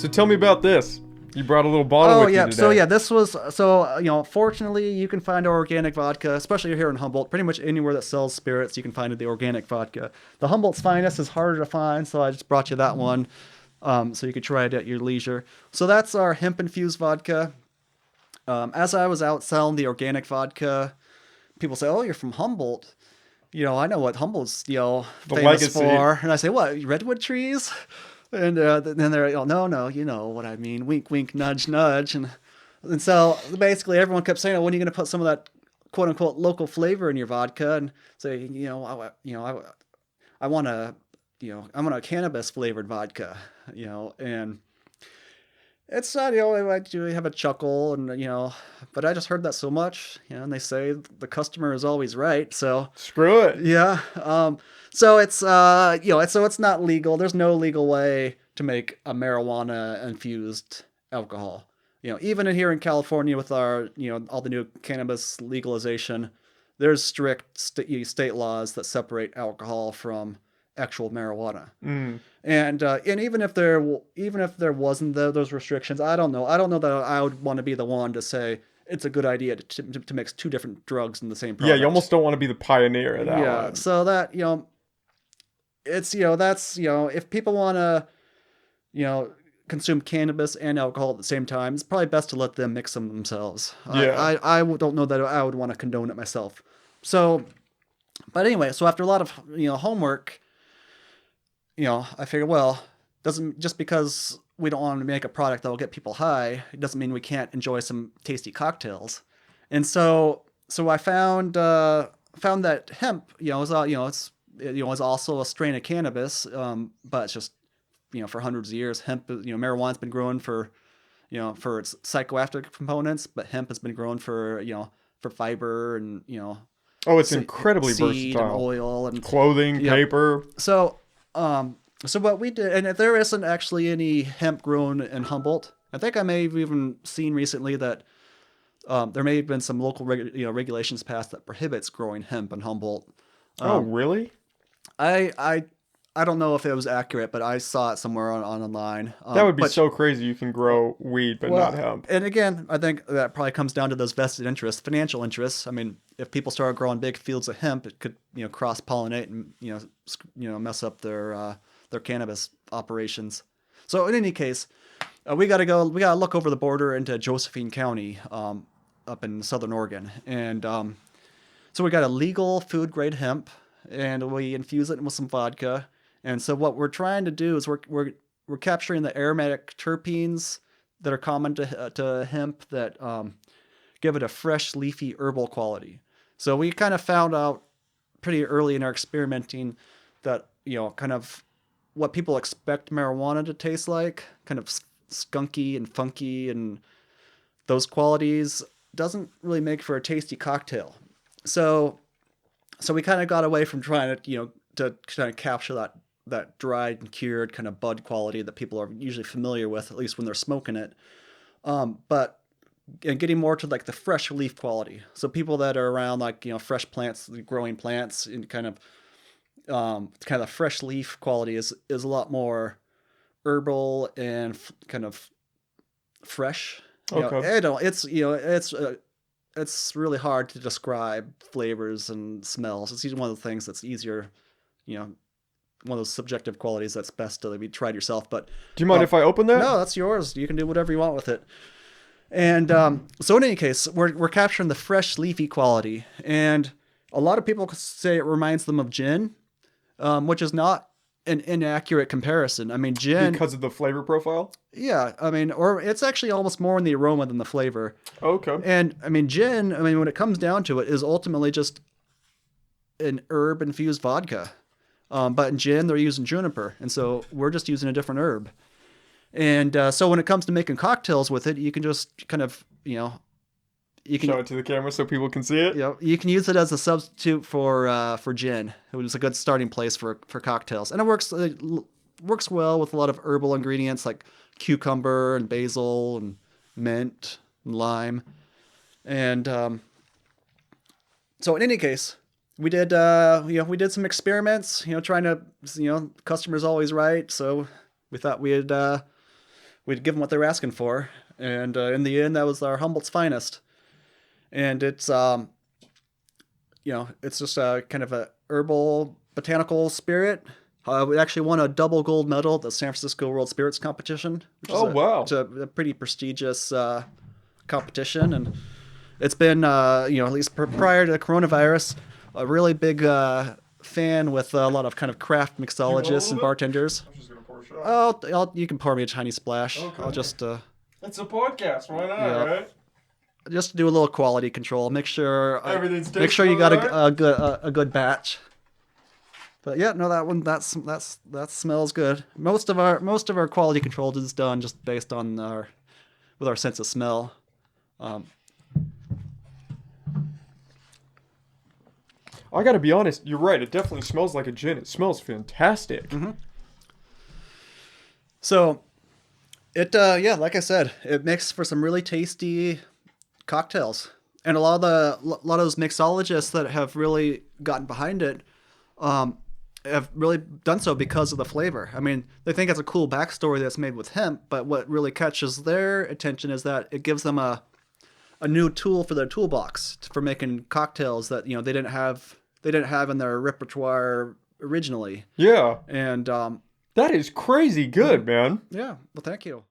So tell me about this. You brought a little bottle with you today. So yeah, this was fortunately you can find organic vodka, especially here in Humboldt. Pretty much anywhere that sells spirits, you can find the organic vodka. The Humboldt's Finest is harder to find, so I just brought you that one, so you could try it at your leisure. So that's our hemp infused vodka. As I was out selling the organic vodka, people say, "Oh, you're from Humboldt." I know what Humboldt's The famous legacy. for, and I say, "What, redwood trees?" And then they're, no, you know what I mean, wink, wink, nudge, nudge, and so basically everyone kept saying, "Oh, when are you going to put some of that quote unquote local flavor in your vodka?" And say, I want a cannabis flavored vodka, and it's I do have a chuckle, and but I just heard that so much, and they say the customer is always right, so Screw it. yeah. So it's it's not legal. There's no legal way to make a marijuana infused alcohol. Even here in California with our all the new cannabis legalization, there's strict state laws that separate alcohol from actual marijuana. And even if there wasn't those restrictions, I don't know. I don't know that I would want to be the one to say it's a good idea to mix two different drugs in the same Yeah, product. you almost don't want to be the pioneer of that Yeah, one. so that it's that's if people want to you know consume cannabis and alcohol at the same time, it's probably best to let them mix them themselves. Yeah. I don't know that I would want to condone it myself. So, but anyway, so after a lot of homework, I figured, well, doesn't just because we don't want to make a product that will get people high, it doesn't mean we can't enjoy some tasty cocktails. And so I found that hemp, is also a strain of cannabis, but it's just for hundreds of years, hemp, marijuana's been grown for its psychoactive components, but hemp has been grown for fiber and Oh, it's incredibly seed and versatile. oil and Clothing, yeah. paper. So what we did, and if there isn't actually any hemp grown in Humboldt, I think I may have even seen recently that there may have been some local regulations passed that prohibits growing hemp in Humboldt. Oh, really? I I don't know if it was accurate, but I saw it somewhere online. That would be But so crazy. You can grow weed, but not hemp. and again, I think that probably comes down to those vested interests, financial interests. I mean, if people start growing big fields of hemp, it could cross pollinate and mess up their cannabis operations. So in any case, we got to look over the border into Josephine County, up in Southern Oregon, and so we got a legal food grade hemp, and we infuse it with some vodka. And so what we're trying to do is we're capturing the aromatic terpenes that are common to hemp that give it a fresh, leafy, herbal quality. So we kind of found out pretty early in our experimenting that kind of what people expect marijuana to taste like, kind of skunky and funky, and those qualities doesn't really make for a tasty cocktail. So we kind of got away from trying to kind of capture that dried and cured kind of bud quality that people are usually familiar with, at least when they're smoking it. But and getting more to like the fresh leaf quality. So people that are around like fresh plants, growing plants, and kind of the fresh leaf quality is a lot more herbal and kind of fresh. Okay. It's really hard to describe flavors and smells. It's usually one of the things that's easier, one of those subjective qualities that's best to be tried yourself. But Do you mind if I open that? no, that's yours. You can do whatever you want with it. And so in any case, we're capturing the fresh leafy quality, and a lot of people say it reminds them of gin, which is not an inaccurate comparison. I mean, gin, Because of the flavor profile? yeah, I mean, or it's actually almost more in the aroma than the flavor. Okay. And I mean, gin, I mean, when it comes down to it, is ultimately just an herb infused vodka. But in gin, they're using juniper, and so we're just using a different herb. And so when it comes to making cocktails with it, you can just kind of, you can Show it to the camera so people can see it. you can use it as a substitute for gin. It was a good starting place for cocktails, and it works well with a lot of herbal ingredients like cucumber and basil and mint and lime. And so in any case, we did some experiments, trying to, customers always right. So we thought we'd give them what they were asking for, and in the end, that was our Humboldt's finest. And it's it's just a kind of a herbal botanical spirit. We actually won a double gold medal at the San Francisco World Spirits Competition. Which is wow. It's a pretty prestigious competition, and it's been at least prior to the coronavirus, a really big fan with a lot of kind of craft mixologists and bartenders. I'm just gonna pour a shot. You can pour me a tiny splash. Okay. I'll just It's a podcast. Why not? Yeah. Right? just do a little quality control. Make sure Everything's make sure you got tasting a good batch. But yeah, no, that smells good. Most of our quality control is done just based on with our sense of smell. I gotta be honest. You're right. It definitely smells like a gin. It smells fantastic. Mm-hmm. So, like I said, it makes for some really tasty cocktails, and a lot of those mixologists that have really gotten behind it, have really done so because of the flavor. I mean, they think it's a cool backstory that's made with hemp, but what really catches their attention is that it gives them a new tool for their toolbox for making cocktails that they didn't have in their repertoire originally. Yeah. And that is crazy good, man. yeah, well, thank you.